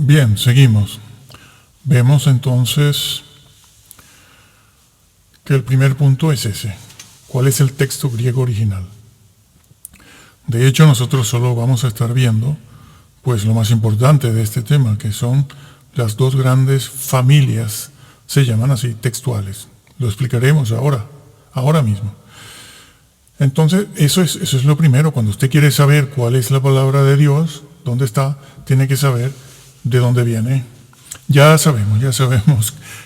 Bien, seguimos. Vemos entonces que el primer punto es ese. ¿Cuál es el texto griego original? De hecho, nosotros solo vamos a estar viendo pues lo más importante de este tema, que son las dos grandes familias, se llaman así, textuales. Lo explicaremos ahora mismo. Entonces, eso es lo primero. Cuando usted quiere saber cuál es la palabra de Dios, dónde está, tiene que saber de dónde viene. Ya sabemos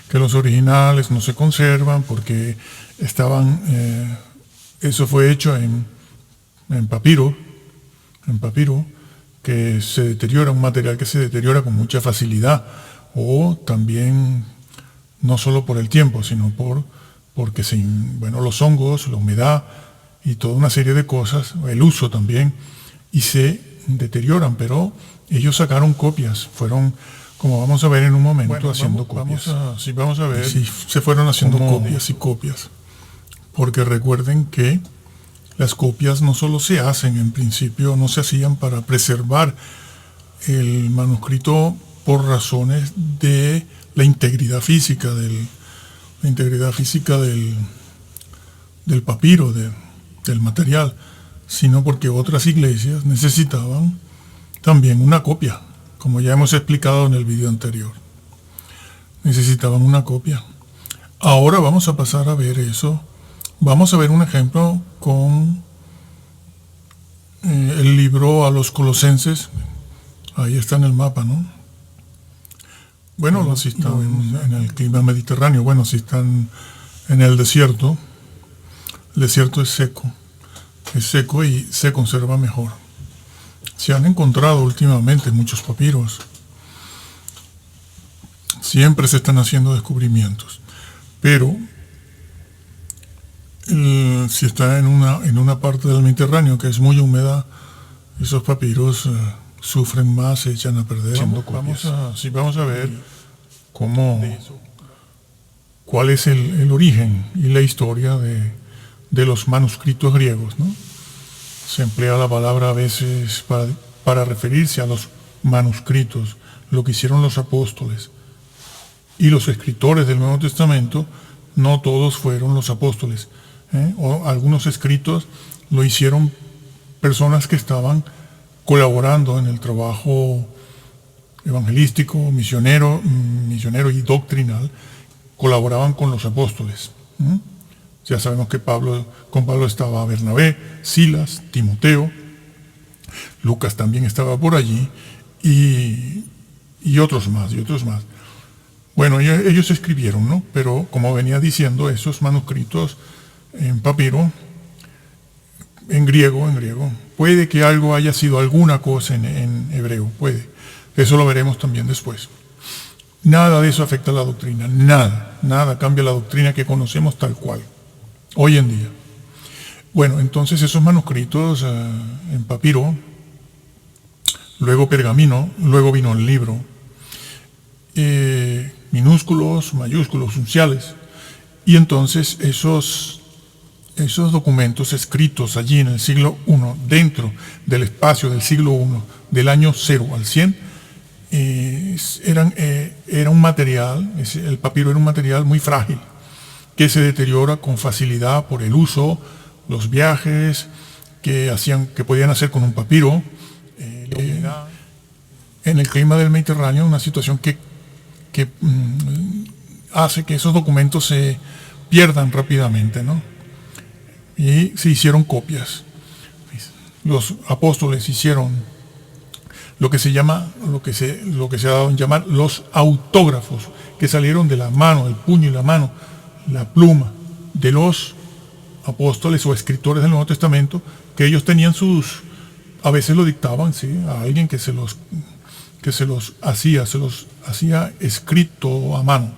que los originales no se conservan porque eso fue hecho en papiro, que se deteriora, un material que se deteriora con mucha facilidad, o también no solo por el tiempo, sino porque los hongos, la humedad y toda una serie de cosas, el uso también, y se deterioran, pero ellos sacaron copias, fueron, como vamos a ver en un momento, haciendo copias. Vamos a ver. Sí, se fueron haciendo copias y copias, porque recuerden que las copias no solo se hacen, en principio no se hacían para preservar el manuscrito por razones de la integridad física del papiro, del material, sino porque otras iglesias necesitaban también una copia, como ya hemos explicado en el video anterior. Necesitaban una copia. Ahora vamos a pasar a ver eso. Vamos a ver un ejemplo con el libro a los Colosenses. Ahí está en el mapa, ¿no? Bueno, si están en el clima mediterráneo, si están en el desierto es seco y se conserva mejor. Se han encontrado últimamente muchos papiros. Siempre se están haciendo descubrimientos, pero si está en una parte del Mediterráneo que es muy húmeda, esos papiros sufren más, se echan a perder. Vamos a ver cuál es el origen y la historia de los manuscritos griegos, ¿no? Se emplea la palabra a veces para referirse a los manuscritos, lo que hicieron los apóstoles. Y los escritores del Nuevo Testamento, no todos fueron los apóstoles. O algunos escritos lo hicieron personas que estaban colaborando en el trabajo evangelístico, misionero y doctrinal, colaboraban con los apóstoles. Ya sabemos que con Pablo estaba Bernabé, Silas, Timoteo, Lucas también estaba por allí, y otros más. Bueno, ellos escribieron, ¿no? Pero como venía diciendo, esos manuscritos en papiro, en griego, puede que algo haya sido alguna cosa en hebreo, puede. Eso lo veremos también después. Nada de eso afecta a la doctrina, nada cambia la doctrina que conocemos tal cual, hoy en día. Bueno, entonces esos manuscritos en papiro, luego pergamino, luego vino el libro, minúsculos, mayúsculos, unciales, y entonces esos documentos escritos allí en el siglo I, dentro del espacio del siglo I, del año 0 al 100, era un material, el papiro era un material muy frágil, que se deteriora con facilidad por el uso, los viajes que podían hacer con un papiro, en el clima del Mediterráneo, una situación que hace que esos documentos se pierdan rápidamente, ¿no? Y se hicieron copias. Los apóstoles hicieron lo que se ha dado en llamar los autógrafos, que salieron de la mano, el puño y la mano, la pluma de los apóstoles o escritores del Nuevo Testamento, que ellos tenían a veces lo dictaban, ¿sí?, a alguien que se los hacía escrito a mano.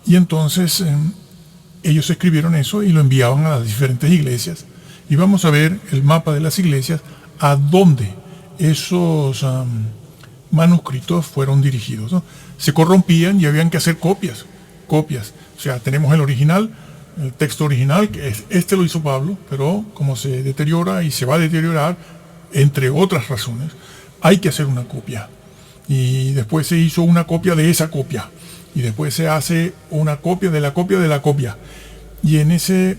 Y entonces ellos escribieron eso y lo enviaban a las diferentes iglesias. Y vamos a ver el mapa de las iglesias a dónde esos manuscritos fueron dirigidos, ¿no? Se corrompían y habían que hacer copias. O sea, tenemos el original, el texto original, que lo hizo Pablo, pero como se deteriora y se va a deteriorar, entre otras razones, hay que hacer una copia. y después se hizo una copia de esa copia, y después se hace una copia de la copia de la copia. Y en ese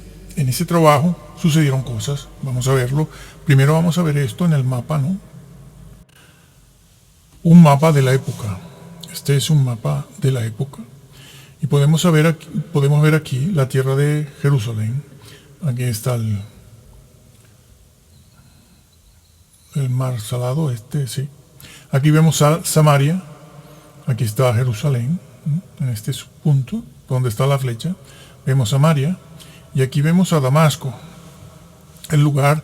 trabajo sucedieron cosas. Vamos a verlo. Primero vamos a ver esto en el mapa, ¿no? Un mapa de la época. Este es un mapa de la época. Y podemos ver aquí la tierra de Jerusalén. Aquí está el mar salado, sí. Aquí vemos a Samaria. Aquí está Jerusalén, ¿no? En este punto, donde está la flecha. Vemos Samaria. Y aquí vemos a Damasco, el lugar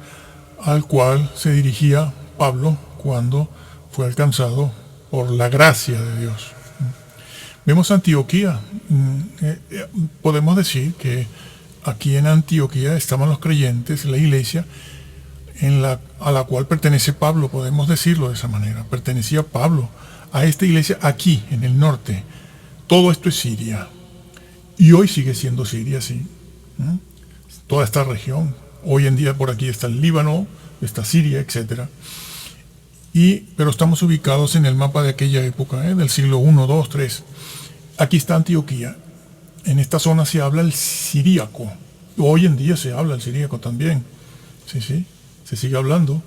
al cual se dirigía Pablo cuando fue alcanzado por la gracia de Dios. Vemos Antioquía. Podemos decir que aquí en Antioquía estaban los creyentes, la iglesia a la cual pertenece Pablo, podemos decirlo de esa manera. Pertenecía Pablo a esta iglesia aquí, en el norte. Todo esto es Siria. Y hoy sigue siendo Siria, sí. Toda esta región. Hoy en día por aquí está el Líbano, está Siria, etc. Pero estamos ubicados en el mapa de aquella época, del siglo I, II, III. Aquí está Antioquía. En esta zona se habla el siríaco. Hoy en día se habla el siríaco también. Sí, se sigue hablando.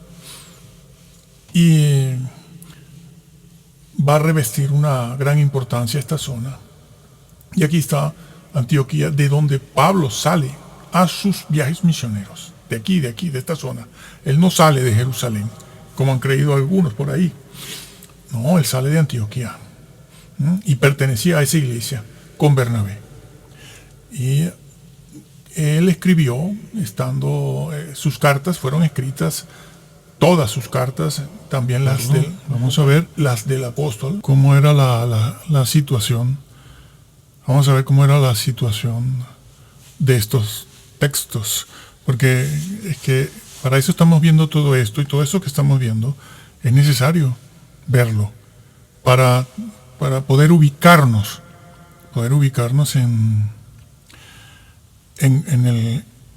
Y va a revestir una gran importancia esta zona. Y aquí está Antioquía, de donde Pablo sale a sus viajes misioneros. De aquí, de esta zona. Él no sale de Jerusalén, como han creído algunos por ahí. No, él sale de Antioquía. Y pertenecía a esa iglesia con Bernabé. Y él escribió, sus cartas fueron escritas, todas sus cartas, también vamos a ver las del apóstol, cómo era la situación. Vamos a ver cómo era la situación de estos textos, porque es que para eso estamos viendo todo esto, y todo eso que estamos viendo es necesario verlo para poder ubicarnos en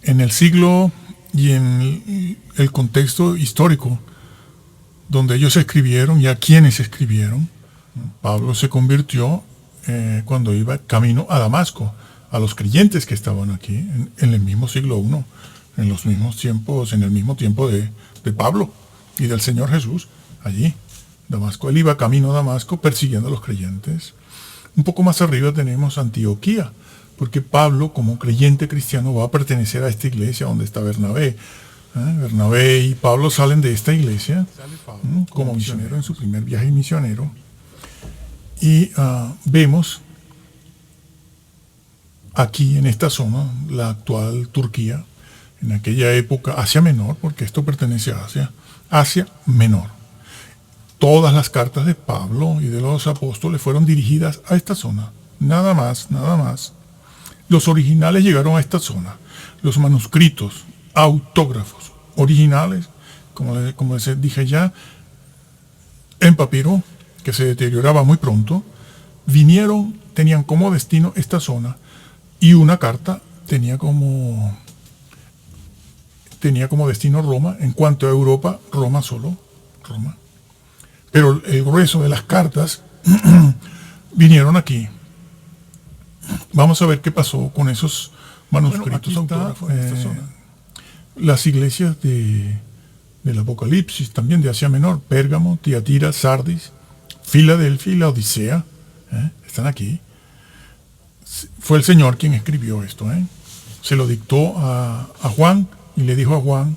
el siglo y en el contexto histórico donde ellos escribieron y a quienes escribieron. Pablo se convirtió cuando iba camino a Damasco, a los creyentes que estaban aquí en el mismo siglo I, en los mismos tiempos, en el mismo tiempo de Pablo y del Señor Jesús, allí, Damasco. Él iba camino a Damasco persiguiendo a los creyentes. Un poco más arriba tenemos Antioquía, porque Pablo, como creyente cristiano, va a pertenecer a esta iglesia donde está Bernabé. Bernabé y Pablo salen de esta iglesia como misionero en su primer viaje misionero. Y vemos aquí en esta zona, la actual Turquía, en aquella época Asia Menor, porque esto pertenece a Asia Menor. Todas las cartas de Pablo y de los apóstoles fueron dirigidas a esta zona. Nada más. Los originales llegaron a esta zona. Los manuscritos, autógrafos originales, como les dije ya, en papiro, que se deterioraba muy pronto, tenían como destino esta zona, y una carta tenía como destino Roma. En cuanto a Europa, Roma solo, Roma. Pero el grueso de las cartas vinieron aquí. Vamos a ver qué pasó con esos manuscritos autógrafos en esta zona. Las iglesias del Apocalipsis, también de Asia Menor, Pérgamo, Tiatira, Sardis, Filadelfia y la Odisea, están aquí. Fue el Señor quien escribió esto. Se lo dictó a Juan, y le dijo a Juan,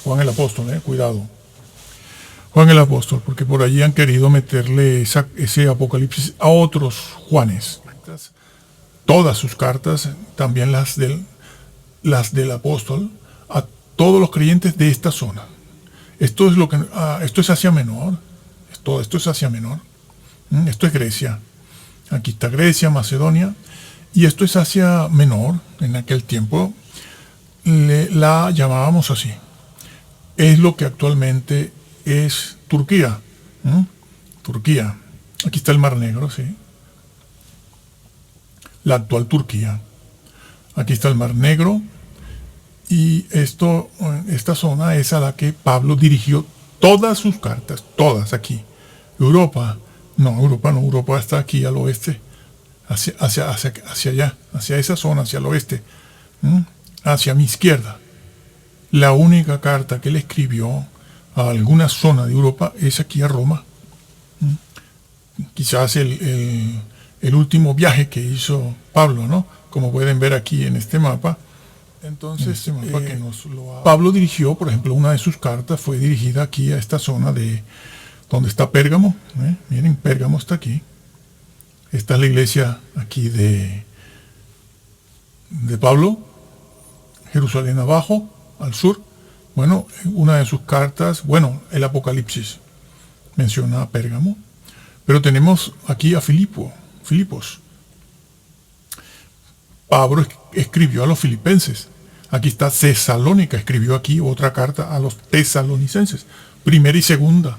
Juan el apóstol, cuidado. Juan el apóstol, porque por allí han querido meterle ese Apocalipsis a otros Juanes. Todas sus cartas, también las del apóstol, a todos los creyentes de esta zona. Esto es Asia Menor. Esto es Asia Menor. Esto es Grecia. Aquí está Grecia, Macedonia. Y esto es Asia Menor. En aquel tiempo la llamábamos así. Es lo que actualmente es Turquía. Turquía. Aquí está el Mar Negro, sí. La actual Turquía. Aquí está el Mar Negro. Y esta zona es a la que Pablo dirigió todas sus cartas, todas aquí. Europa no, Europa está aquí al oeste, hacia allá, hacia esa zona, hacia el oeste, hacia mi izquierda. La única carta que él escribió a alguna zona de Europa es aquí a Roma. Quizás el último viaje que hizo Pablo, ¿no? Como pueden ver aquí en este mapa. Entonces, Pablo dirigió, por ejemplo, una de sus cartas fue dirigida aquí a esta zona de donde está Pérgamo. Miren, Pérgamo está aquí. Esta es la iglesia aquí de Pablo. Jerusalén abajo, al sur. Bueno, una de sus cartas, el Apocalipsis menciona a Pérgamo. Pero tenemos aquí a Filipos. Pablo escribió a los filipenses. Aquí está Tesalónica, escribió aquí otra carta a los tesalonicenses. Primera y segunda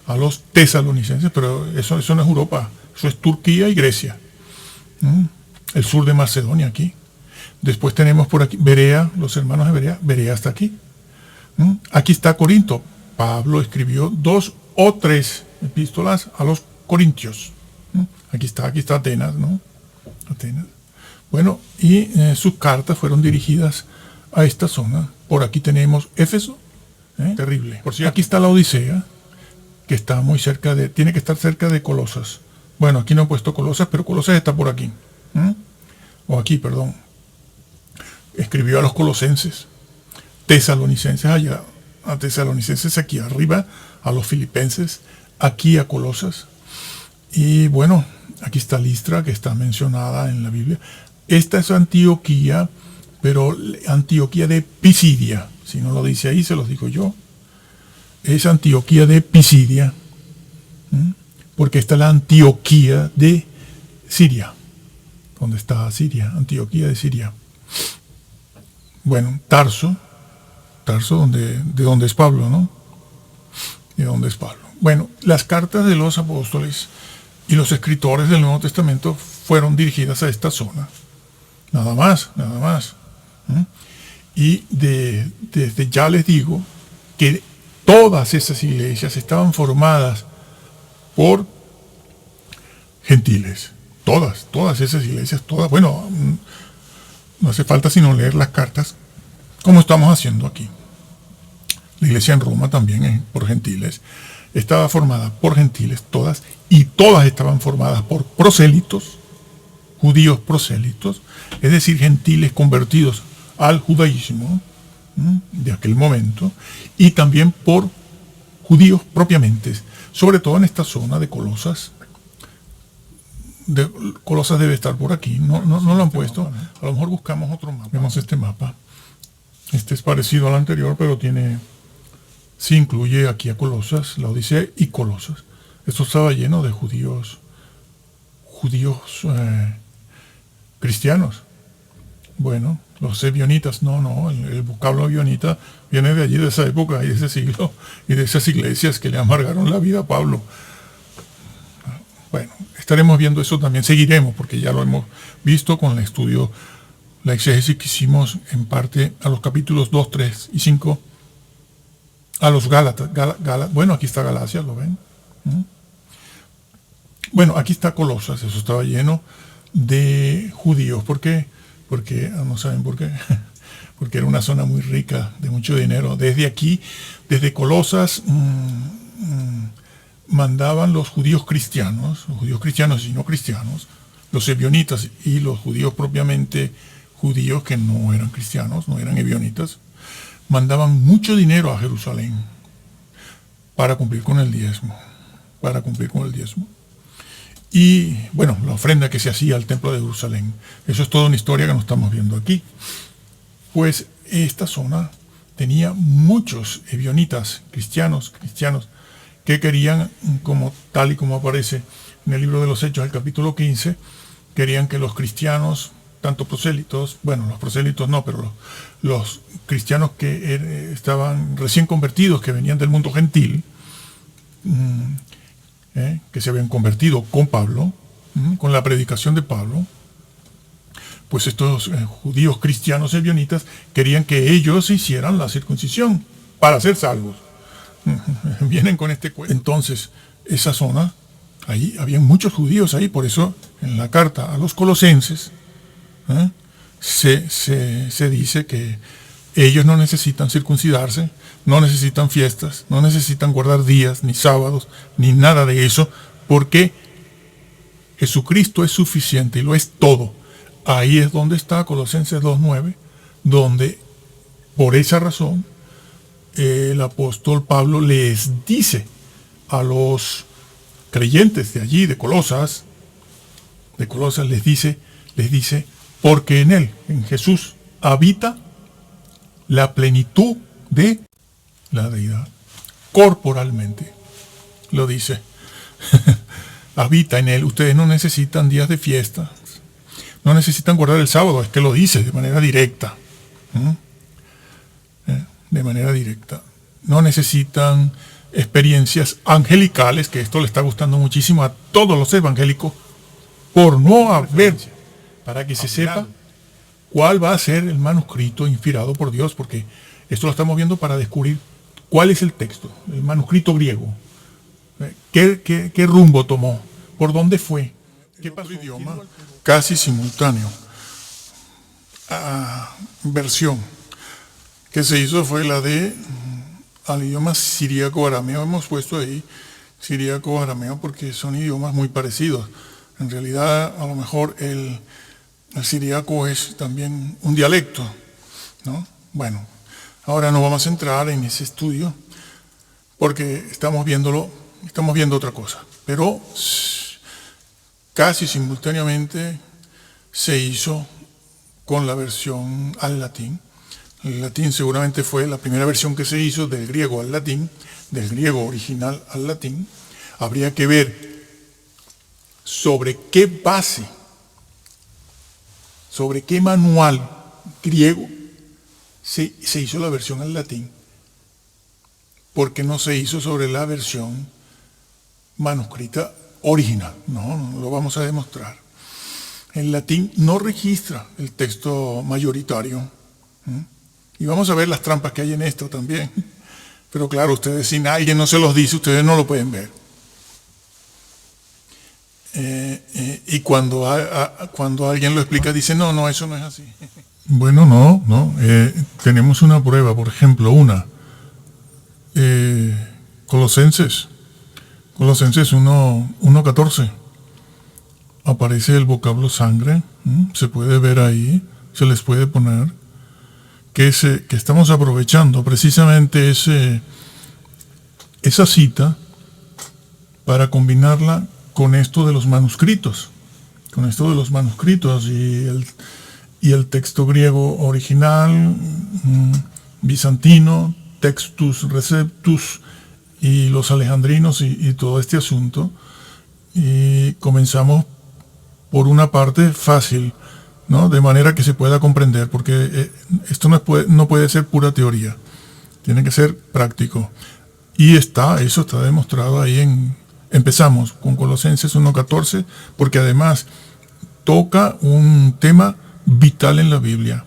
a los tesalonicenses, pero eso no es Europa, eso es Turquía y Grecia. El sur de Macedonia aquí. Después tenemos por aquí Berea, los hermanos de Berea, Berea está aquí. Aquí está Corinto. Pablo escribió 2 o 3 epístolas a los corintios. Aquí está Atenas, ¿no? Atenas. Bueno, y sus cartas fueron dirigidas a esta zona. Por aquí tenemos Éfeso, terrible. Por cierto, aquí está la Odisea, que está muy cerca tiene que estar cerca de Colosas. Bueno, aquí no he puesto Colosas, pero Colosas está por aquí. O aquí, perdón. Escribió a los colosenses, tesalonicenses allá, a tesalonicenses aquí arriba, a los filipenses, aquí a Colosas. Y bueno, aquí está Listra, que está mencionada en la Biblia. Esta es Antioquía, pero Antioquía de Pisidia. Si no lo dice ahí, se los digo yo. Es Antioquía de Pisidia, porque esta es la Antioquía de Siria. ¿Dónde está Siria? Antioquía de Siria. Bueno, Tarso, de donde es Pablo, ¿no? De donde es Pablo. Bueno, las cartas de los apóstoles y los escritores del Nuevo Testamento fueron dirigidas a esta zona. Nada más. Y desde ya les digo que todas esas iglesias estaban formadas por gentiles. Todas esas iglesias, bueno, no hace falta sino leer las cartas, como estamos haciendo aquí. La iglesia en Roma también, por gentiles, estaba formada por gentiles todas, y todas estaban formadas por prosélitos, judíos prosélitos, es decir, gentiles convertidos al judaísmo de aquel momento, y también por judíos propiamente, sobre todo en esta zona de Colosas. Colosas debe estar por aquí, no lo han puesto. A lo mejor buscamos otro mapa. Vemos este mapa. Este es parecido al anterior, pero sí incluye aquí a Colosas, la Odisea y Colosas. Esto estaba lleno de judíos cristianos. Bueno, los ebionitas, el vocablo ebionita viene de allí, de esa época y de ese siglo, y de esas iglesias que le amargaron la vida a Pablo. Bueno, estaremos viendo eso también, seguiremos, porque ya lo hemos visto con el estudio, la exégesis que hicimos en parte a los capítulos 2, 3 y 5, a los Gálatas. Bueno, aquí está Galacia, ¿lo ven? Bueno, aquí está Colosas, eso estaba lleno de judíos. ¿Por qué? Porque, no saben por qué, porque era una zona muy rica, de mucho dinero. Desde Colosas, mandaban los judíos cristianos y no cristianos, los ebionitas y los judíos propiamente judíos que no eran cristianos, no eran ebionitas, mandaban mucho dinero a Jerusalén para cumplir con el diezmo. Y bueno, la ofrenda que se hacía al templo de Jerusalén. Eso es toda una historia que no estamos viendo aquí. Pues esta zona tenía muchos ebionitas, cristianos, que querían, tal y como aparece en el libro de los Hechos, el capítulo 15, querían que los cristianos, tanto prosélitos, los prosélitos no, pero los cristianos que estaban recién convertidos, que venían del mundo gentil, que se habían convertido con Pablo, con la predicación de Pablo, pues estos judíos cristianos ebionitas querían que ellos hicieran la circuncisión para ser salvos. Vienen con este cuento. Entonces, esa zona, ahí habían muchos judíos ahí, por eso en la carta a los colosenses se dice que ellos no necesitan circuncidarse, no necesitan fiestas, no necesitan guardar días, ni sábados, ni nada de eso, porque Jesucristo es suficiente y lo es todo. Ahí es donde está Colosenses 2:9, donde por esa razón el apóstol Pablo les dice a los creyentes de allí, de Colosas, les dice, porque en él, en Jesús, habita la plenitud de la deidad. Corporalmente, lo dice. Habita en él. Ustedes no necesitan días de fiesta, no necesitan guardar el sábado, es que lo dice de manera directa. De manera directa. No necesitan experiencias angelicales, que esto le está gustando muchísimo a todos los evangélicos, por no haber, para que se sepa cuál va a ser el manuscrito inspirado por Dios, porque esto lo estamos viendo para descubrir cuál es el texto, el manuscrito griego. ¿Qué rumbo tomó? ¿Por dónde fue? ¿Qué pasó? Idioma casi simultáneo. Versión que se hizo fue la de al idioma siríaco-arameo. Hemos puesto ahí siríaco-arameo porque son idiomas muy parecidos. En realidad, a lo mejor el siríaco es también un dialecto, ¿no? Bueno, ahora no vamos a entrar en ese estudio porque estamos viendo otra cosa. Pero casi simultáneamente se hizo con la versión al latín. El latín seguramente fue la primera versión que se hizo del griego al latín, del griego original al latín. Habría que ver sobre qué base, sobre qué manual griego se hizo la versión al latín, porque no se hizo sobre la versión manuscrita original. No lo vamos a demostrar. El latín no registra el texto mayoritario. Y vamos a ver las trampas que hay en esto también. Pero claro, ustedes, si alguien no se los dice, ustedes no lo pueden ver. Y cuando alguien lo explica, dice, no, eso no es así. Bueno, no. Tenemos una prueba, por ejemplo, Colosenses 1:14. Aparece el vocablo sangre, se puede ver ahí, se les puede poner. Que estamos aprovechando precisamente esa cita para combinarla con esto de los manuscritos. Y el texto griego original, bizantino, Textus Receptus, y los alejandrinos y todo este asunto. Y comenzamos por una parte fácil, ¿no? De manera que se pueda comprender, porque esto no puede ser pura teoría, tiene que ser práctico. Y eso está demostrado ahí empezamos con Colosenses 1:14, porque además toca un tema vital en la Biblia,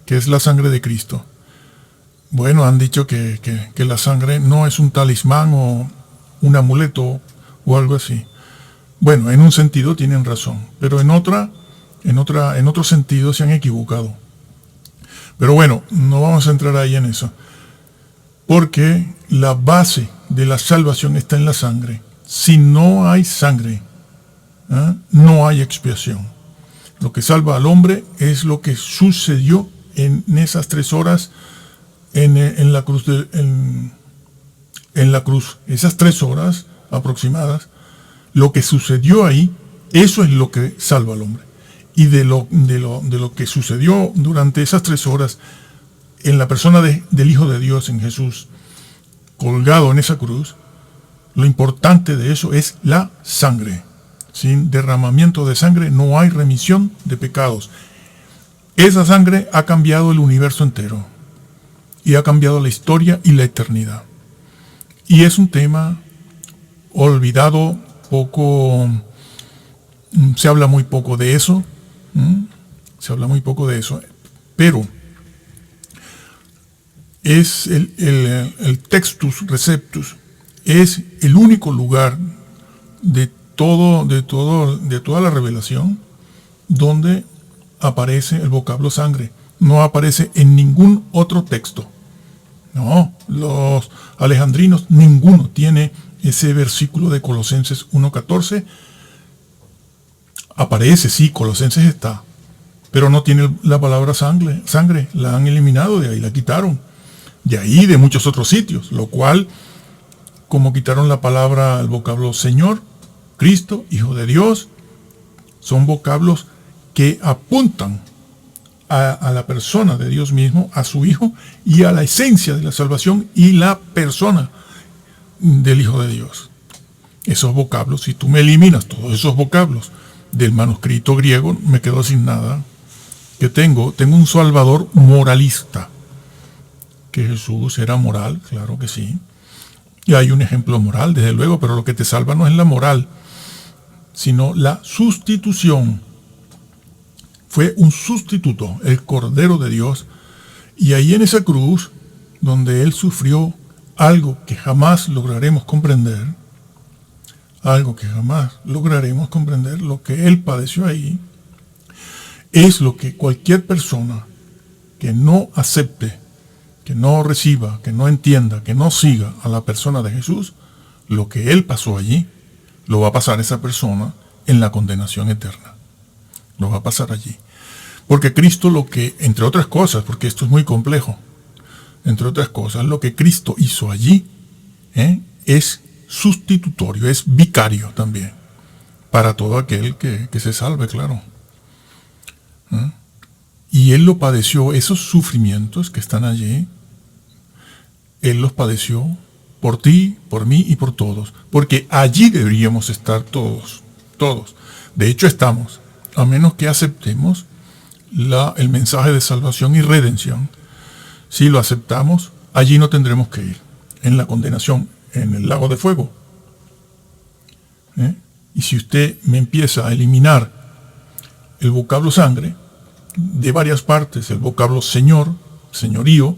que es la sangre de Cristo. Bueno, han dicho que la sangre no es un talismán o un amuleto o algo así. Bueno, en un sentido tienen razón, pero en otro sentido se han equivocado. Pero bueno, no vamos a entrar ahí en eso, porque la base de la salvación está en la sangre. Si no hay sangre, no hay expiación. Lo que salva al hombre es lo que sucedió en esas 3 horas en la cruz. En la cruz, esas 3 horas aproximadas, lo que sucedió ahí, eso es lo que salva al hombre. Y de lo que sucedió durante esas 3 horas en la persona del Hijo de Dios, en Jesús, colgado en esa cruz, lo importante de eso es la sangre. Sin derramamiento de sangre no hay remisión de pecados. Esa sangre ha cambiado el universo entero y ha cambiado la historia y la eternidad. Y es un tema olvidado, se habla muy poco de eso. Pero es el Textus Receptus, es el único lugar de toda la revelación donde aparece el vocablo sangre. No aparece en ningún otro texto. No, los alejandrinos, ninguno tiene ese versículo de Colosenses 1:14. Aparece, sí, Colosenses está, pero no tiene la palabra sangre. La han eliminado de ahí, la quitaron. De ahí, de muchos otros sitios, lo cual, como quitaron la palabra, el vocablo Señor, Cristo, Hijo de Dios, son vocablos que apuntan a la persona de Dios mismo, a su Hijo, y a la esencia de la salvación y la persona del Hijo de Dios. Esos vocablos, si tú me eliminas todos esos vocablos del manuscrito griego, me quedo sin nada. Que tengo un Salvador moralista. Que Jesús era moral, claro que sí. Y hay un ejemplo moral, desde luego, pero lo que te salva no es la moral, sino la sustitución. Fue un sustituto, el Cordero de Dios. Y ahí en esa cruz, donde Él sufrió algo que jamás lograremos comprender, lo que Él padeció ahí, es lo que cualquier persona que no acepte, que no reciba, que no entienda, que no siga a la persona de Jesús, lo que Él pasó allí, lo va a pasar esa persona en la condenación eterna. Lo va a pasar allí. Porque Cristo lo que, entre otras cosas, porque esto es muy complejo, entre otras cosas, lo que Cristo hizo allí es sustitutorio, es vicario también, para todo aquel que se salve, claro. Y Él lo padeció, esos sufrimientos que están allí, Él los padeció por ti, por mí y por todos, porque allí deberíamos estar todos. De hecho estamos, a menos que aceptemos el mensaje de salvación y redención. Si lo aceptamos, allí no tendremos que ir, en la condenación, en el lago de fuego. Y si usted me empieza a eliminar el vocablo sangre de varias partes, el vocablo señor, señorío,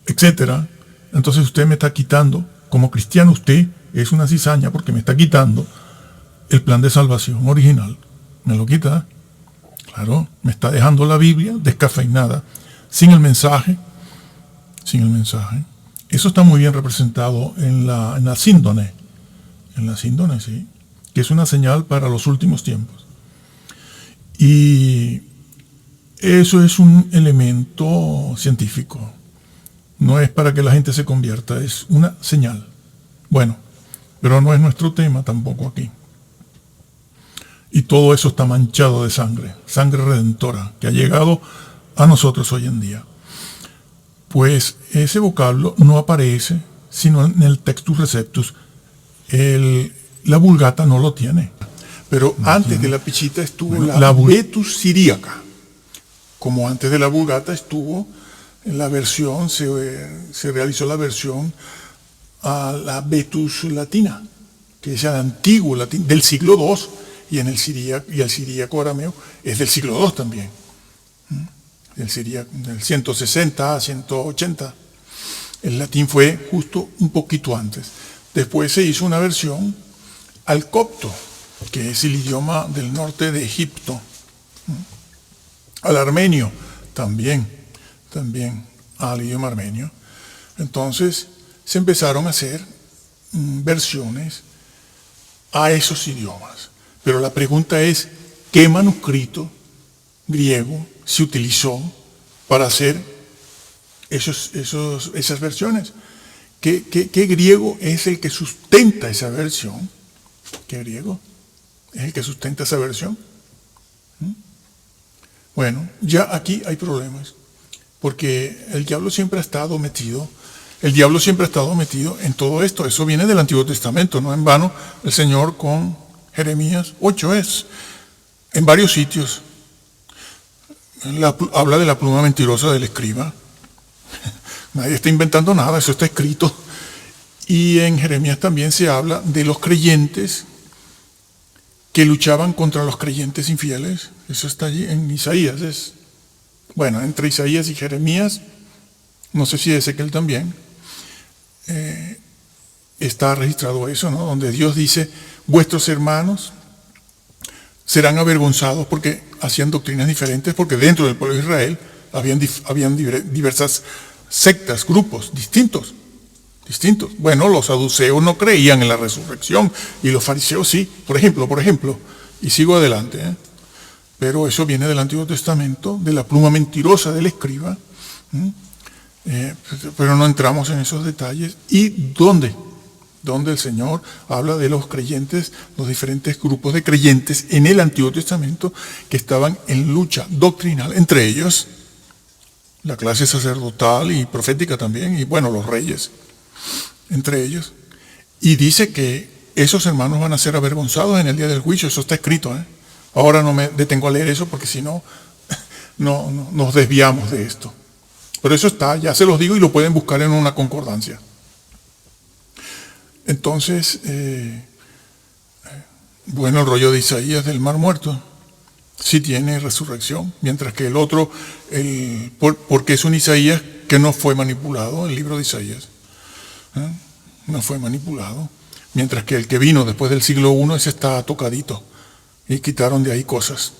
etcétera, entonces usted me está quitando, como cristiano usted es una cizaña porque me está quitando el plan de salvación original. Me lo quita. Claro, me está dejando la Biblia descafeinada, sin el mensaje. Eso está muy bien representado en la síndone. En la síndone, sí, que es una señal para los últimos tiempos. Y eso es un elemento científico. No es para que la gente se convierta, es una señal. Bueno, pero no es nuestro tema tampoco aquí. Y todo eso está manchado de sangre redentora, que ha llegado a nosotros hoy en día. Pues ese vocablo no aparece sino en el Textus Receptus. La Vulgata no lo tiene. Pero antes de la Pichita estuvo la Vetus Siríaca. Como antes de la Vulgata estuvo en la versión, se realizó la versión a la Vetus Latina, que es el antiguo latín del siglo II. Y el siríaco arameo es del siglo II también. Del 160 a 180. El latín fue justo un poquito antes. Después se hizo una versión al copto, que es el idioma del norte de Egipto. Al armenio también al idioma armenio. Entonces se empezaron a hacer versiones a esos idiomas. Pero la pregunta es, ¿qué manuscrito griego se utilizó para hacer esas versiones? ¿Qué griego es el que sustenta esa versión? ¿Qué griego es el que sustenta esa versión? Bueno, ya aquí hay problemas, porque el diablo siempre ha estado metido en todo esto. Eso viene del Antiguo Testamento, no en vano el Señor con Jeremías 8 en varios sitios. Habla de la pluma mentirosa del escriba. Nadie está inventando nada, eso está escrito. Y en Jeremías también se habla de los creyentes que luchaban contra los creyentes infieles. Eso está allí en Isaías. Entre Isaías y Jeremías no sé si Ezequiel también, está registrado eso, ¿no? Donde Dios dice, vuestros hermanos serán avergonzados porque hacían doctrinas diferentes, porque dentro del pueblo de Israel habían diversas sectas, grupos distintos. Bueno, los saduceos no creían en la resurrección y los fariseos sí, por ejemplo, y sigo adelante, pero eso viene del Antiguo Testamento, de la pluma mentirosa del escriba, pero no entramos en esos detalles. ¿Y dónde el Señor habla de los creyentes, los diferentes grupos de creyentes en el Antiguo Testamento que estaban en lucha doctrinal, entre ellos la clase sacerdotal y profética también, y bueno, los reyes, entre ellos, y dice que esos hermanos van a ser avergonzados en el día del juicio. Eso está escrito, Ahora no me detengo a leer eso porque si no, no nos desviamos de esto. Pero eso está, ya se los digo, y lo pueden buscar en una concordancia. Entonces, bueno, el rollo de Isaías del Mar Muerto sí tiene resurrección, mientras que el otro, porque es un Isaías que no fue manipulado, el libro de Isaías, no fue manipulado, mientras que el que vino después del siglo I, ese está tocadito, y quitaron de ahí cosas,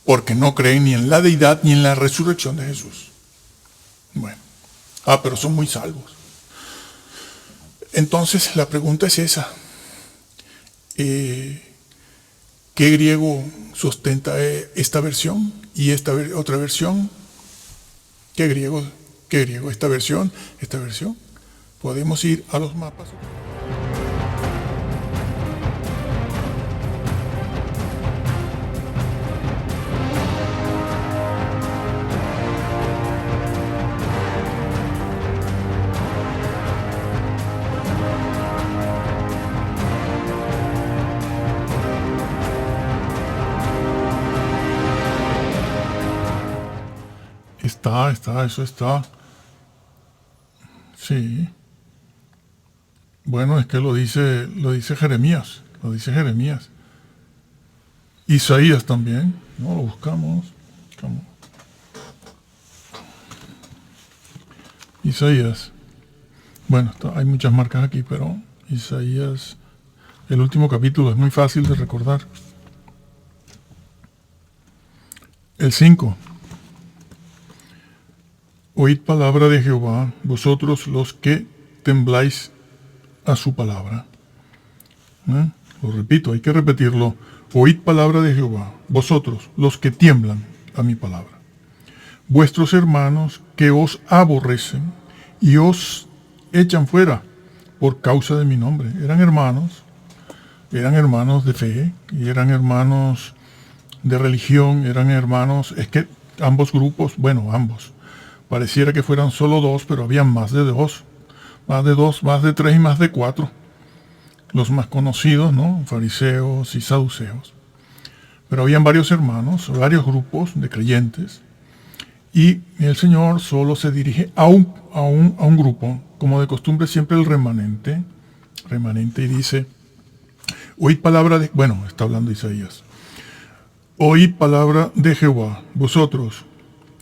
porque no creen ni en la deidad ni en la resurrección de Jesús. Bueno, pero son muy salvos. Entonces la pregunta es esa, ¿qué griego sustenta esta versión y esta otra versión? ¿Qué griego? ¿Esta versión? Podemos ir a los mapas. Eso está. Sí. Bueno, es que lo dice Jeremías. Isaías también. No, lo buscamos. Isaías. Bueno, hay muchas marcas aquí, pero Isaías, el último capítulo, es muy fácil de recordar. El 5. Oíd palabra de Jehová, vosotros los que tembláis a su palabra. Lo repito, hay que repetirlo. Oíd palabra de Jehová, vosotros los que tiemblan a mi palabra. Vuestros hermanos que os aborrecen y os echan fuera por causa de mi nombre. Eran hermanos de fe, y eran hermanos de religión, eran hermanos, es que ambos grupos, pareciera que fueran solo dos, pero había más de dos, más de tres y más de cuatro. Los más conocidos, ¿no? Fariseos y saduceos. Pero habían varios hermanos, varios grupos de creyentes, y el Señor solo se dirige a un grupo, como de costumbre siempre el remanente, y dice, oíd palabra de, está hablando Isaías, oíd palabra de Jehová, vosotros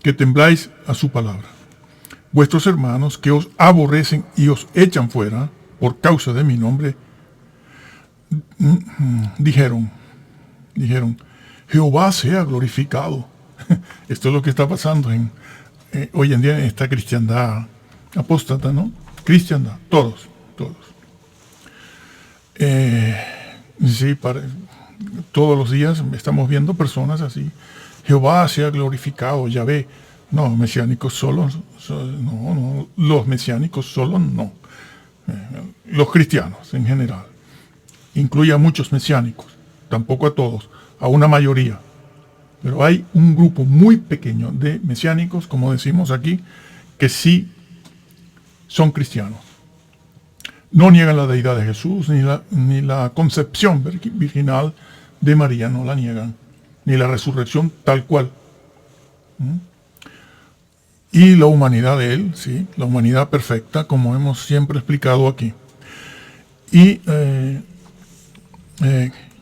que tembláis a su palabra. Vuestros hermanos que os aborrecen y os echan fuera por causa de mi nombre, dijeron, Jehová sea glorificado. Esto es lo que está pasando hoy en día en esta cristiandad apóstata, ¿no? Cristiandad, todos. Sí, todos los días estamos viendo personas así. Jehová sea glorificado, Yahvé. No, mesiánicos solos, no, los mesiánicos solos no. Los cristianos en general. Incluye a muchos mesiánicos, tampoco a todos, a una mayoría. Pero hay un grupo muy pequeño de mesiánicos, como decimos aquí, que sí son cristianos. No niegan la deidad de Jesús, ni la concepción virginal de María, no la niegan, ni la resurrección tal cual. Y la humanidad de Él, sí, la humanidad perfecta, como hemos siempre explicado aquí. Y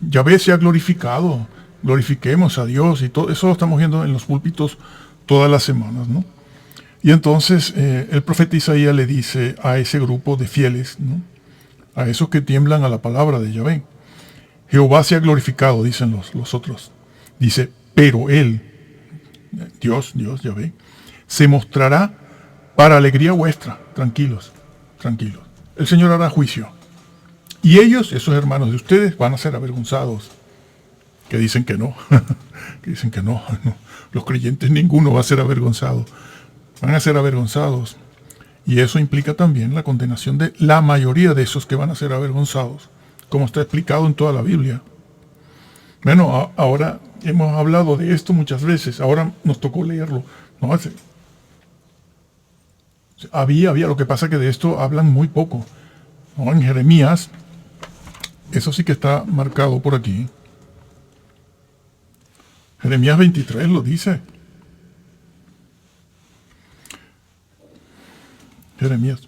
Yahvé sea glorificado, glorifiquemos a Dios, y todo eso lo estamos viendo en los púlpitos todas las semanas, ¿no? Y entonces el profeta Isaías le dice a ese grupo de fieles, ¿no?, a esos que tiemblan a la palabra de Yahvé: Jehová sea glorificado, dicen los otros. Dice, pero Él, Dios, Yahvé, se mostrará para alegría vuestra. Tranquilos, tranquilos. El Señor hará juicio. Y ellos, esos hermanos de ustedes, van a ser avergonzados. Que dicen que no. Que dicen que no. Los creyentes, ninguno va a ser avergonzado. Van a ser avergonzados. Y eso implica también la condenación de la mayoría de esos que van a ser avergonzados, como está explicado en toda la Biblia. Bueno, ahora hemos hablado de esto muchas veces, ahora nos tocó leerlo. No, había, lo que pasa que de esto hablan muy poco. No, en Jeremías, eso sí que está marcado por aquí. Jeremías 23 lo dice. Jeremías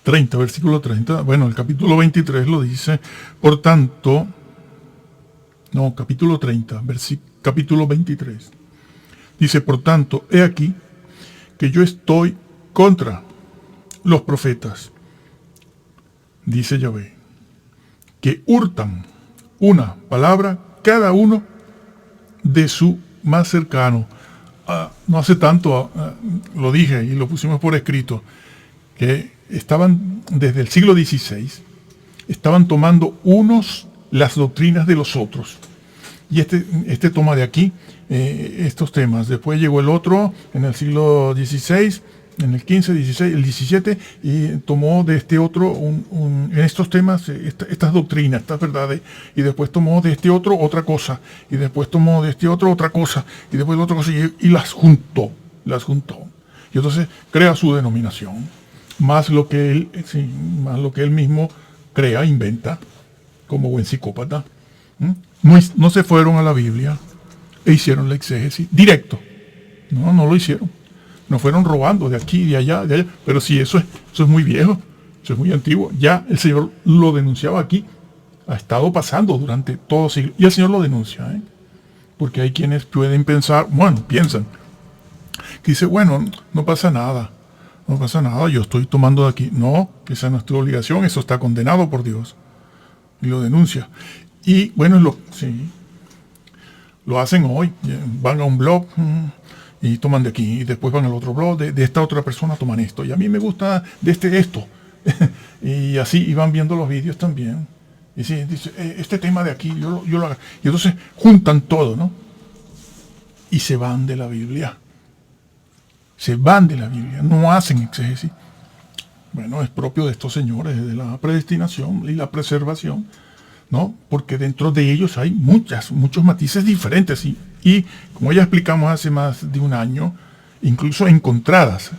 30, versículo 30. Bueno, el capítulo 23 lo dice. Por tanto, no, capítulo 30, capítulo 23. Dice, por tanto, he aquí que yo estoy contra los profetas, dice Yahvé, que hurtan una palabra cada uno de su más cercano. No hace tanto lo dije y lo pusimos por escrito, que estaban desde el siglo XVI, estaban tomando unos las doctrinas de los otros. Y este toma de aquí estos temas. Después llegó el otro en el siglo XVI, en el XV, XVI, el XVII, y tomó de este otro en estos temas estas doctrinas, estas verdades, y después tomó de este otro otra cosa, y después tomó de este otro otra cosa, y después otra cosa, y las juntó. Y entonces crea su denominación, más lo que él mismo crea, inventa, como buen psicópata. No se fueron a la Biblia e hicieron la exégesis directo. No lo hicieron. No fueron robando de aquí, de allá, pero sí, eso es muy viejo, eso es muy antiguo. Ya el Señor lo denunciaba aquí, ha estado pasando durante todo siglo, y el Señor lo denuncia, porque hay quienes piensan, que dice, bueno, no pasa nada, yo estoy tomando de aquí. No, esa es nuestra obligación, eso está condenado por Dios, y lo denuncia. Y bueno, lo hacen hoy, van a un blog y toman de aquí, y después van al otro blog, de esta otra persona toman esto, y a mí me gusta de esto, y así, y van viendo los vídeos también, y dice, este tema de aquí, yo lo hago, y entonces juntan todo, ¿no? Y se van de la Biblia, no hacen exégesis. Bueno, es propio de estos señores, de la predestinación y la preservación, ¿no? Porque dentro de ellos hay muchos matices diferentes y como ya explicamos hace más de un año, incluso entradas.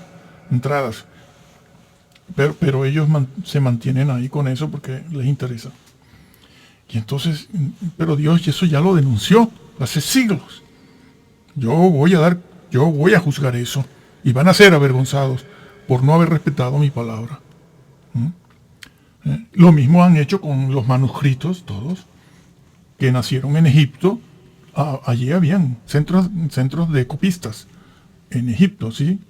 Pero ellos se mantienen ahí con eso porque les interesa. Y entonces, pero Dios eso ya lo denunció hace siglos. Yo voy a juzgar eso y van a ser avergonzados por no haber respetado mi palabra. Lo mismo han hecho con los manuscritos, todos, que nacieron en Egipto. Allí habían centros de copistas en Egipto, ¿sí?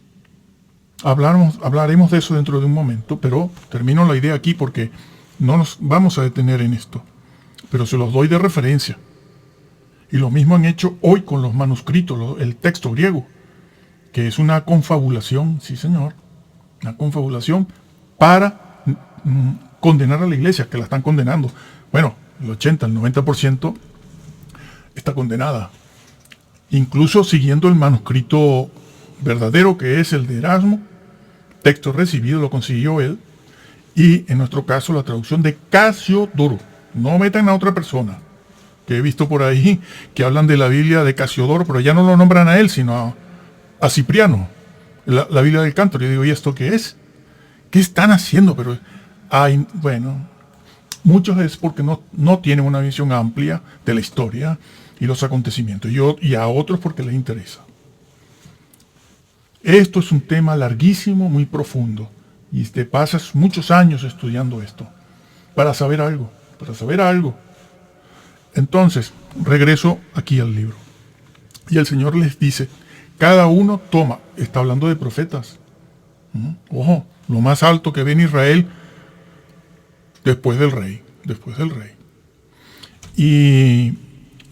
Hablaremos de eso dentro de un momento, pero termino la idea aquí porque no nos vamos a detener en esto. Pero se los doy de referencia. Y lo mismo han hecho hoy con los manuscritos, el texto griego, que es una confabulación, sí señor, una confabulación para condenar a la iglesia, que la están condenando. Bueno, el 80, el 90% está condenada. Incluso siguiendo el manuscrito verdadero, que es el de Erasmo, texto recibido, lo consiguió él, y en nuestro caso la traducción de Casiodoro. No metan a otra persona, que he visto por ahí que hablan de la Biblia de Casiodoro, pero ya no lo nombran a él, sino a Cipriano, la Biblia del Cántaro. Yo digo, ¿y esto qué es? ¿Qué están haciendo? Pero muchos es porque no tienen una visión amplia de la historia y los acontecimientos, y a otros porque les interesa. Esto es un tema larguísimo, muy profundo, y te pasas muchos años estudiando esto para saber algo. Entonces, regreso aquí al libro. Y el Señor les dice Cada uno toma, está hablando de profetas. Ojo, lo más alto que ve en Israel después del rey. Y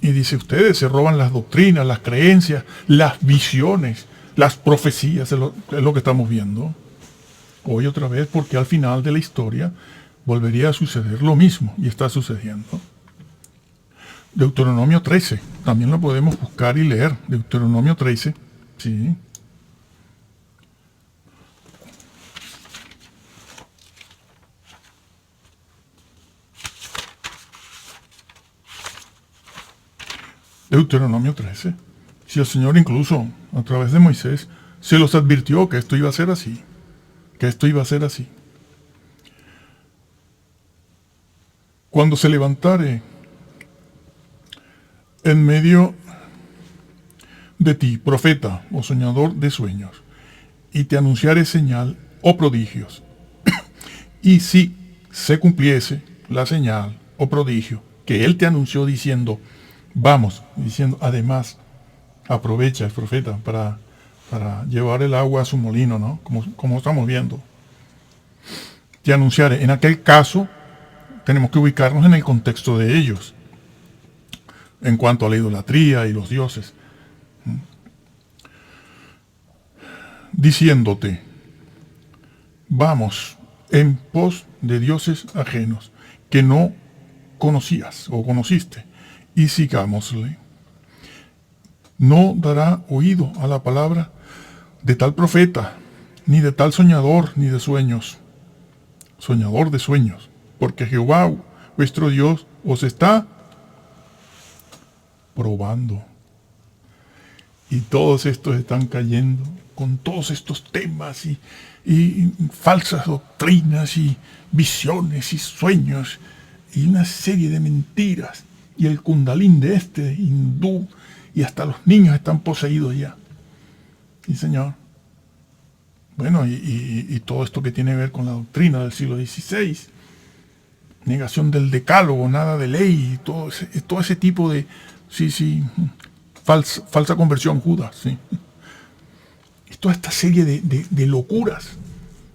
dice, ustedes se roban las doctrinas, las creencias, las visiones, las profecías, es lo que estamos viendo hoy otra vez, porque al final de la historia volvería a suceder lo mismo, y está sucediendo. Deuteronomio 13, también lo podemos buscar y leer. Deuteronomio 13, sí. Deuteronomio 13. Si el Señor incluso a través de Moisés se los advirtió que esto iba a ser así, Cuando se levantare en medio de ti, profeta o soñador de sueños, y te anunciare señal o prodigios, y si se cumpliese la señal o prodigio que él te anunció diciendo, además, aprovecha el profeta para llevar el agua a su molino, ¿no? Como estamos viendo. Te anunciaré. En aquel caso, tenemos que ubicarnos en el contexto de ellos, en cuanto a la idolatría y los dioses. Diciéndote, vamos en pos de dioses ajenos que no conocías o conociste, y sigámosle. No dará oído a la palabra de tal profeta, ni de tal soñador, ni de sueños. Soñador de sueños, porque Jehová, vuestro Dios, os está probando. Y todos estos están cayendo con todos estos temas y falsas doctrinas y visiones y sueños y una serie de mentiras. Y el kundalín de este hindú, y hasta los niños están poseídos ya. Y Señor, bueno, y todo esto que tiene que ver con la doctrina del siglo XVI, negación del decálogo, nada de ley, todo ese tipo de, falsa conversión, Judas, sí. Y toda esta serie de locuras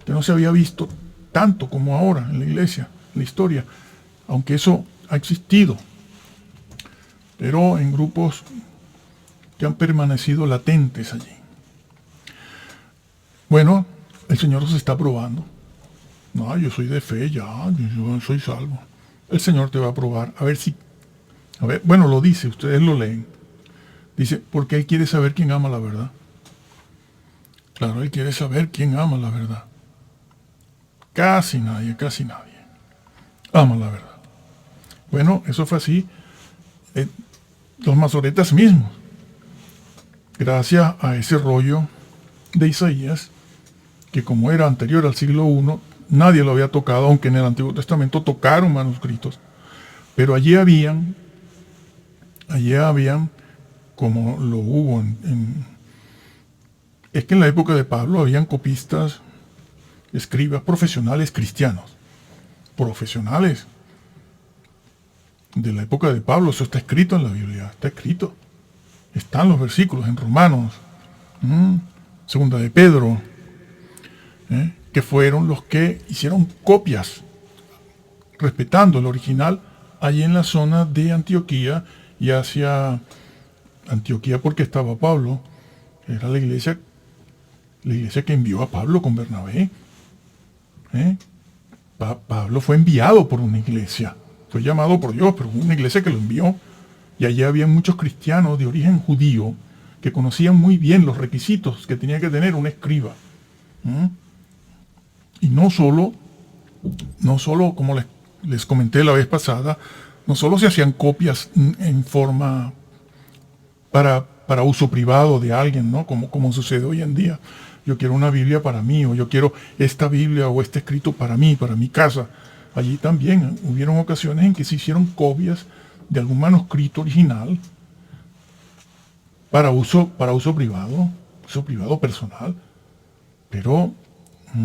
que no se había visto tanto como ahora en la iglesia, en la historia, aunque eso ha existido, pero en grupos que han permanecido latentes allí. Bueno, el Señor nos está probando. No, yo soy de fe ya, yo soy salvo. El Señor te va a probar, bueno, lo dice, ustedes lo leen. Dice, porque Él quiere saber quién ama la verdad. Claro, Él quiere saber quién ama la verdad. Casi nadie ama la verdad. Bueno, eso fue así. Los masoretas mismos, gracias a ese rollo de Isaías, que como era anterior al siglo I, nadie lo había tocado, aunque en el Antiguo Testamento tocaron manuscritos, pero allí habían, como lo hubo es que en la época de Pablo habían copistas, escribas profesionales cristianos, profesionales de la época de Pablo. Eso está escrito en la Biblia, están los versículos en Romanos, Segunda de Pedro, que fueron los que hicieron copias, respetando el original, allí en la zona de Antioquía, y hacia Antioquía porque estaba Pablo, era la iglesia que envió a Pablo con Bernabé. Pablo fue enviado por una iglesia, fue llamado por Dios, pero una iglesia que lo envió, y allí había muchos cristianos de origen judío que conocían muy bien los requisitos que tenía que tener un escriba. Y no solo como les comenté la vez pasada, no solo se hacían copias en forma para uso privado de alguien, ¿no? Como sucede hoy en día. Yo quiero una Biblia para mí, o yo quiero esta Biblia o este escrito para mí, para mi casa. Allí también hubieron ocasiones en que se hicieron copias de algún manuscrito original para uso privado personal. Pero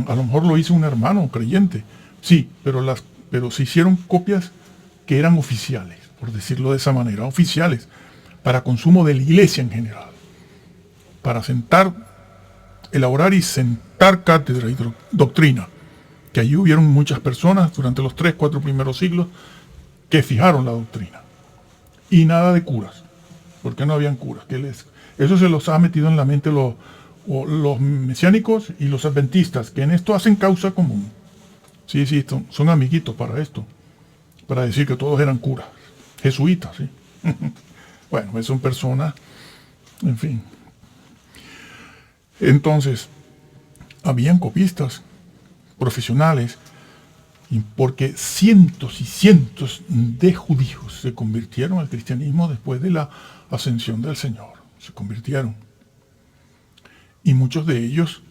a lo mejor lo hizo un hermano creyente. Sí, pero se hicieron copias que eran oficiales, por decirlo de esa manera, oficiales, para consumo de la iglesia en general. para elaborar y sentar cátedra y doctrina. Que allí hubieron muchas personas durante los 3-4 primeros siglos que fijaron la doctrina. Y nada de curas, porque no habían curas. Eso se los ha metido en la mente los mesiánicos y los adventistas, que en esto hacen causa común. Sí, son amiguitos para esto, para decir que todos eran curas, jesuitas, ¿sí? Bueno, pues son personas, en fin. Entonces, habían copistas profesionales, porque cientos y cientos de judíos se convirtieron al cristianismo después de la ascensión del Señor. Se convirtieron. Y muchos de ellos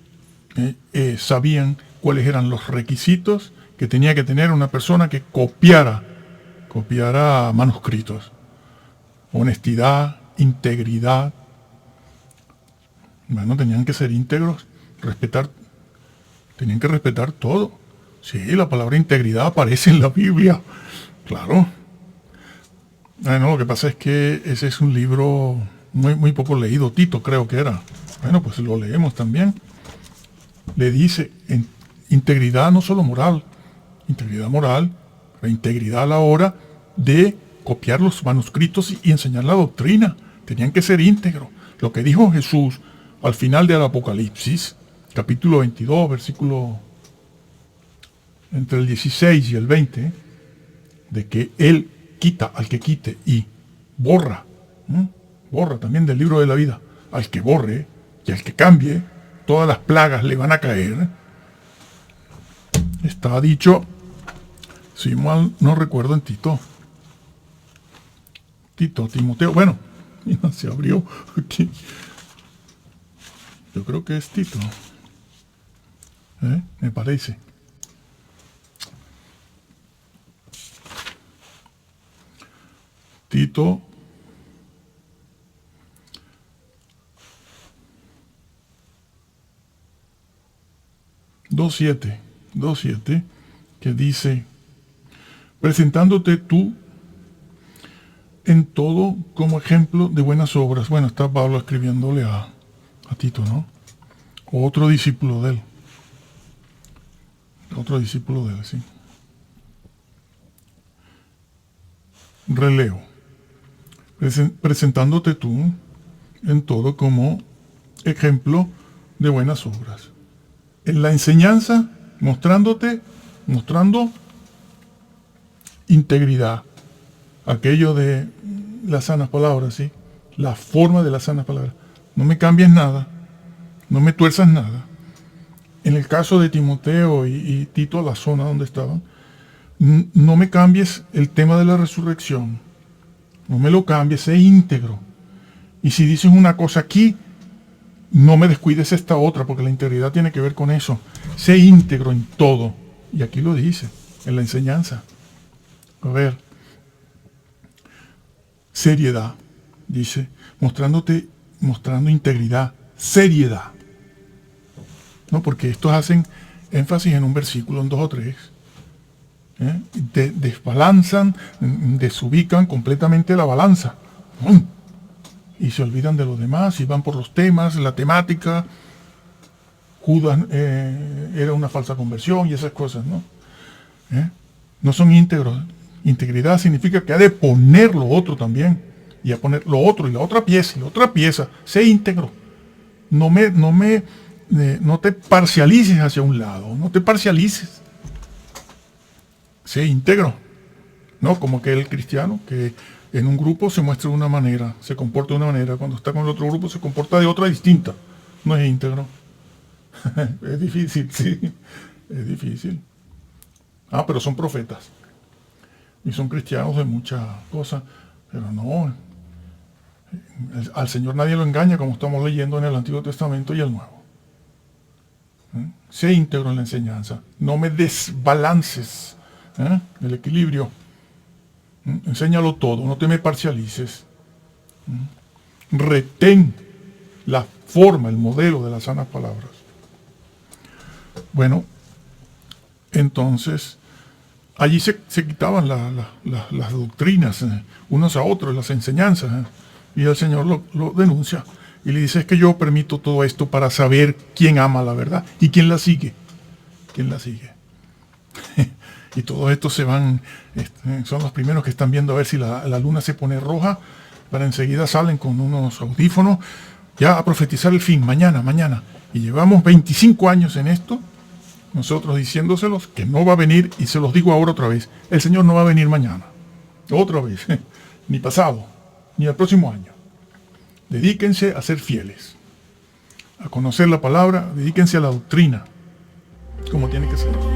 sabían cuáles eran los requisitos que tenía que tener una persona que copiara manuscritos. Honestidad, integridad. Bueno, tenían que ser íntegros, tenían que respetar todo. Sí, la palabra integridad aparece en la Biblia, claro. Bueno, lo que pasa es que ese es un libro muy poco leído, Tito creo que era. Bueno, pues lo leemos también. Le dice, integridad no solo moral, integridad moral, la integridad a la hora de copiar los manuscritos y enseñar la doctrina. Tenían que ser íntegros. Lo que dijo Jesús al final del Apocalipsis, capítulo 22, versículo entre el 16 y el 20, de que Él quita al que quite y borra también del libro de la vida, al que borre y al que cambie, todas las plagas le van a caer. Está dicho, si mal no recuerdo, en Timoteo, bueno, mira, se abrió aquí. Yo creo que es Tito, me parece. Tito 2:7, que dice, presentándote tú en todo como ejemplo de buenas obras. Bueno, está Pablo escribiéndole a Tito, ¿no? Otro discípulo de él. Sí. Releo. Presentándote tú en todo como ejemplo de buenas obras. En la enseñanza, mostrando integridad. Aquello de las sanas palabras, ¿sí? La forma de las sanas palabras. No me cambies nada, no me tuerzas nada. En el caso de Timoteo y Tito, la zona donde estaban, no me cambies el tema de la resurrección. No me lo cambies, sé íntegro. Y si dices una cosa aquí, no me descuides esta otra, porque la integridad tiene que ver con eso. Sé íntegro en todo. Y aquí lo dice, en la enseñanza. A ver. Seriedad, dice, mostrando integridad, seriedad. No, porque estos hacen énfasis en un versículo, en 2 o 3. Desbalanzan, desubican completamente la balanza. Y se olvidan de los demás y van por los temas, la temática. Judas era una falsa conversión y esas cosas, ¿no? No son íntegros. Integridad significa que ha de poner lo otro también. Y a poner lo otro y la otra pieza. Sé íntegro. No te parcialices hacia un lado. No te parcialices. Sé íntegro. No como que el cristiano que en un grupo se muestra de una manera, se comporta de una manera. Cuando está con el otro grupo se comporta de otra distinta. No es íntegro. Es difícil, sí. Es difícil. Pero son profetas. Y son cristianos de muchas cosas. Pero no. Al Señor nadie lo engaña, como estamos leyendo en el Antiguo Testamento y el Nuevo. Sé íntegro en la enseñanza. No me desbalances el equilibrio. Enséñalo todo. No te me parcialices. Retén la forma, el modelo de las sanas palabras. Bueno, entonces, allí se quitaban las doctrinas unos a otros, las enseñanzas. Y el Señor lo denuncia. Y le dice, es que yo permito todo esto para saber quién ama la verdad y quién la sigue. ¿Quién la sigue? Y todos estos se van, son los primeros que están viendo a ver si la luna se pone roja, para enseguida salen con unos audífonos, ya a profetizar el fin, mañana. Y llevamos 25 años en esto, nosotros diciéndoselos que no va a venir, y se los digo ahora otra vez, el Señor no va a venir mañana, otra vez, ni pasado, ni el próximo año. Dedíquense a ser fieles, a conocer la palabra, dedíquense a la doctrina, como tiene que ser.